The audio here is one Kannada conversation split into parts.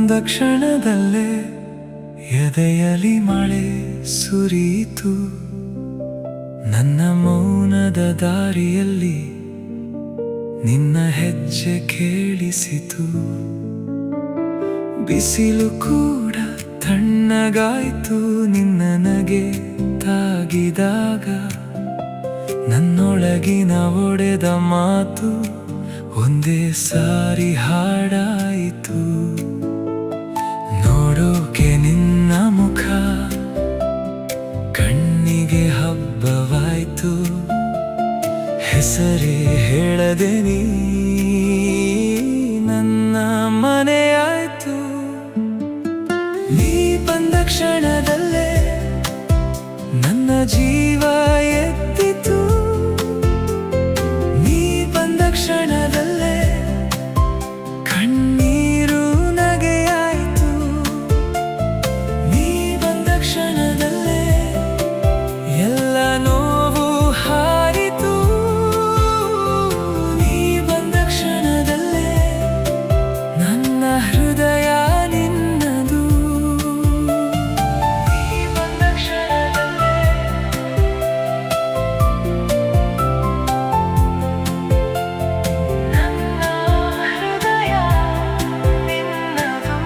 ಬಂದ ಕ್ಷಣದಲ್ಲೇ ಎದೆಯಲಿ ಮಳೆ ಸುರಿಯಿತು. ನನ್ನ ಮೌನದ ದಾರಿಯಲ್ಲಿ ನಿನ್ನ ಹೆಜ್ಜೆ ಕೇಳಿಸಿತು. ಬಿಸಿಲು ಕೂಡ ತಣ್ಣಗಾಯ್ತು ನಿನ್ನ ನಗೆ ತಾಗಿದಾಗ. ನನ್ನೊಳಗಿನ ಒಡೆದ ಮಾತು ಒಂದೇ ಸಾರಿ ಹಾಡಾಯಿತು. ನೋಡೋಕೆ ನಿನ್ನ ಮುಖ ಕಣ್ಣಿಗೆ ಹಬ್ಬವಾಯ್ತು. ಹೆಸರೇ ಹೇಳದೆ ನೀ ನನ್ನ ಮನೆಯಾಯ್ತು. ನೀ ಬಂದ ಕ್ಷಣದಲ್ಲೇ ನನ್ನ ಜೀವ ಎತ್ತಿತು. ನೀ ಬಂದ ಕ್ಷಣದಲ್ಲೇ ಕಣ್ಣೀರು ನಗೆಯಾಯಿತು. ನೀ ಬಂದ ಕ್ಷಣದಲ್ಲೇ ಎಲ್ಲ ನೋವು ಹಾರಿತು. ನೀ ಬಂದ ಕ್ಷಣದಲ್ಲೇ ನನ್ನ ಹೃದಯ ನಿನ್ನದು. ನೀ ಬಂದ ಕ್ಷಣದಲ್ಲೇ ನನ್ನ ಹೃದಯ ನಿನ್ನದು.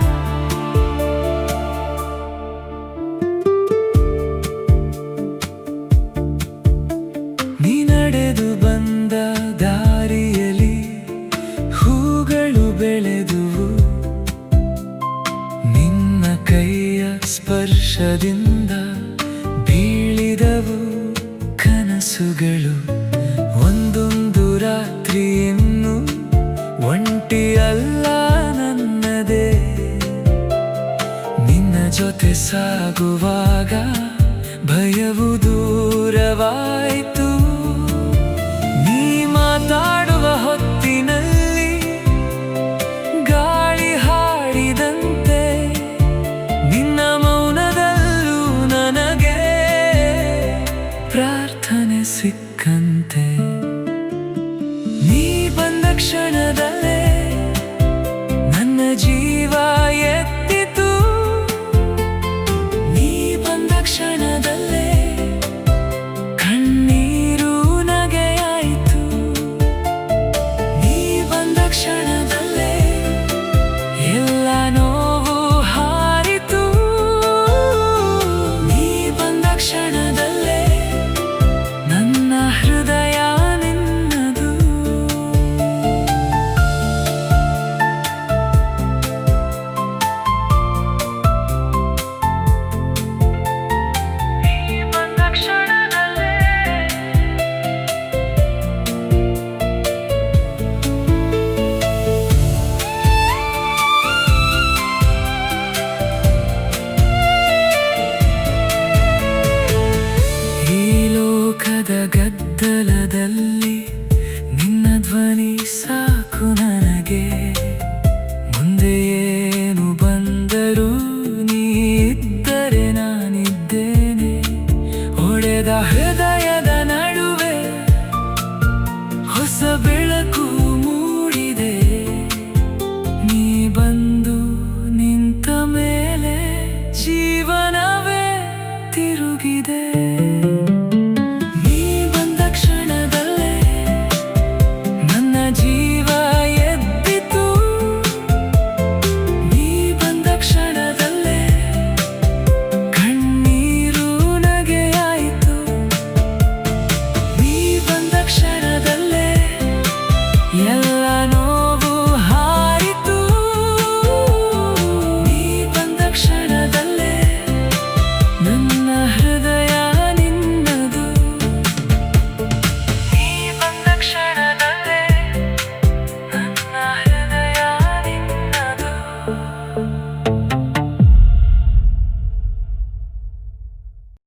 ನೀ ನಡೆದು ಬಂದ ದಾರಿಯಲ್ಲಿ ಹೂಗಳು ಬೆಳೆದುವು. ನಿನ್ನ ಕೈಯ ಸ್ಪರ್ಶದಿಂದ ಬೀಳಿದವು ಕನಸುಗಳು. ಒಂದೊಂದು ರಾತ್ರಿ ಇನ್ನು ಒಂಟಿಯಲ್ಲ ನನ್ನದೇ. ನಿನ್ನ ಜೊತೆ ಸಾಗುವಾಗ ಭಯವು ದೂರವಾಯಿತು. ನೀ ಮಾತಾಡುವ ಹೊತ್ತಿನಲ್ಲಿ ಗಾಳಿ ಹಾಡಿದಂತೆ ನಿನ್ನ ಮೌನದಲ್ಲೂ ನನಗೆ ಪ್ರಾರ್ಥನೆ ಸಿಕ್ಕಂತೆ. ನೀ ಬಂದ ಕ್ಷಣದಲ್ಲೇ ನನ್ನ ಜೀವ ಎತ್ತಿತು. ನೀ ಬಂದ ಕ್ಷಣದಲ್ಲೇ ಕಣ್ಣೀರು ನಗೆಯಾಯಿತು. ನೀ ಬಂದ ಕ್ಷಣದಲ್ಲೇ ಎಲ್ಲ ನೋವು ಹಾರಿತು. ನೀ ಬಂದ ಕ್ಷಣದಲ್ಲೇ ನನ್ನ ಹೃದಯ ನಿನ್ನದು. ನೀ ಬಂದ ಕ್ಷಣದಲ್ಲೇ ಈ ಲೋಕದ ಗದ್ದಲದಲ್ಲಿ ನಿನ್ನ ಧ್ವನಿ ಸಾಕು ನನಗೆ. ಮುಂದೆ ಏನು ಬಂದರೂ ನೀ ಇದ್ದರೆ ನಾನಿದ್ದೇನೆ. ಒಡೆದ ಹೃದಯದ ನಡುವೆ ಹೊಸ ಬೆಳಕು ಮೂಡಿದೆ. ನೀ ಬಂದು ನಿಂತ ಮೇಲೆ ಜೀವನವೇ ತಿರುಗಿದೆ.